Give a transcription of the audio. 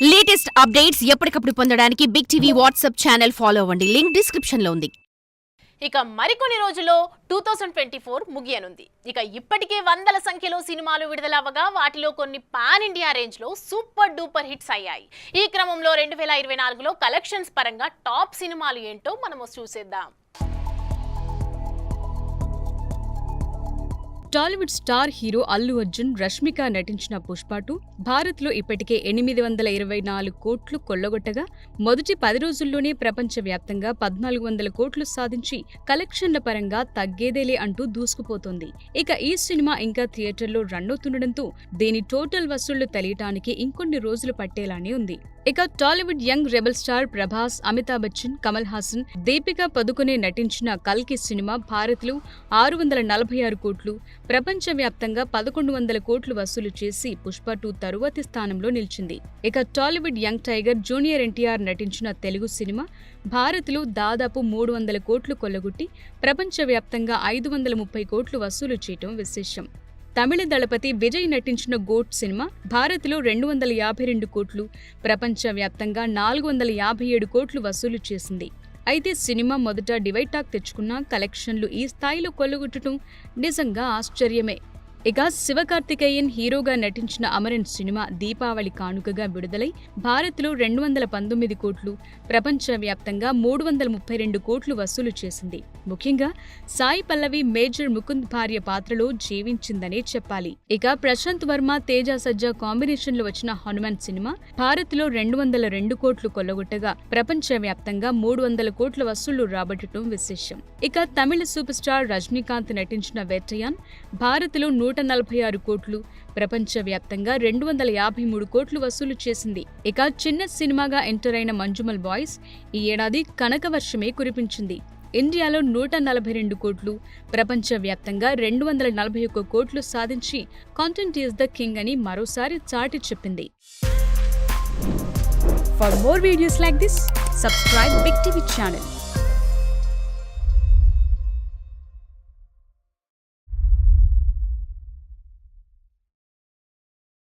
Latest updates ఎప్పటికప్పుడు పొందడానికి big TV WhatsApp channel follow అవ్వండి. లింక్ డిస్క్రిప్షన్ లో ఉంది. ఇక మరికొన్ని రోజుల్లో 2024 ముగియనుంది. ఇక ఇప్పటికే వందల సంఖ్యలో సినిమాలు విడుదలవ్వగా వాటిలో కొన్ని పాన్ ఇండియా రేంజ్ లో సూపర్ డూపర్ హిట్స్ అయ్యాయి. ఈ క్రమంలో 2024లో కలెక్షన్స్ పరంగా టాప్ సినిమాలు ఏంటో మనము చూసేద్దాం. టాలీవుడ్ స్టార్ హీరో అల్లు అర్జున్, రష్మిక నటించిన పుష్ప 2 భారత్లో ఇప్పటికే 824 కోట్లు కొల్లగొట్టగా మొదటి 10 రోజుల్లోనే ప్రపంచవ్యాప్తంగా 1400 కోట్లు సాధించి కలెక్షన్ల పరంగా తగ్గేదేలే అంటూ దూసుకుపోతోంది. ఇక ఈ సినిమా ఇంకా థియేటర్లో రన్ అవుతుండటంతో దీని టోటల్ వసూళ్లు తెలియటానికి ఇంకొన్ని రోజులు పట్టేలానే ఉంది. ఇక Tollywood young rebel star Prabhas, Amitabh Bachchan, Kamal Haasan, Deepika Padukone నటించిన కల్కి సినిమా భారత్లో 646 కోట్లు, ప్రపంచవ్యాప్తంగా 1100 కోట్లు వసూలు చేసి పుష్ప 2 తరువాతి స్థానంలో నిలిచింది. ఇక Tollywood young tiger junior NTR నటించిన తెలుగు సినిమా భారత్లో దాదాపు 300 కోట్లు కొల్లగొట్టి ప్రపంచవ్యాప్తంగా 530 కోట్లు వసూలు చేయటం విశేషం. తమిళ దళపతి విజయ్ నటించిన గోట్ సినిమా భారత్లో 252 కోట్లు, ప్రపంచవ్యాప్తంగా 457 కోట్లు వసూలు చేసింది. అయితే సినిమా మొదట డివైడ్ టాక్ తెచ్చుకున్న కలెక్షన్లు ఈ స్థాయిలో కొల్లగొట్టడం నిజంగా ఆశ్చర్యమే. ఇక శివకార్తికేయన్ హీరోగా నటించిన అమరన్ సినిమా దీపావళి కానుకగా విడుదలై భారత్లో 219 కోట్లు, ప్రపంచవ్యాప్తంగా 332 కోట్లు వసూలు చేసింది. ముఖ్యంగా సాయి పల్లవి మేజర్ ముకుంద్ భార్య పాత్రలో జీవించిందనే చెప్పాలి. ఇక ప్రశాంత్ వర్మ, తేజ సజ్జా కాంబినేషన్లో వచ్చిన హనుమాన్ సినిమా భారత్లో 202 కోట్లు కొల్లగొట్టగా ప్రపంచవ్యాప్తంగా 300 కోట్ల వసూళ్లు రాబట్టడం విశేషం. ఇక తమిళ సూపర్ స్టార్ రజనీకాంత్ నటించిన వేటయాన్ భారత్లో 146 కోట్లు, ప్రపంచవ్యాప్తంగా 253 కోట్లు వసూలు చేసింది. ఇక చిన్న సినిమాగా ఎంటర్ అయిన మంజుమల్ బాయ్స్ ఈ ఏడాది కనకవర్షమే కురిపించింది. ఇండియాలో 142 కోట్లు, ప్రపంచవ్యాప్తంగా 241 కోట్లు సాధించి కంటెంట్ ఈజ్ ద కింగ్ అని మరోసారి చాటి చెప్పింది. For more videos like this, subscribe Big TV channel.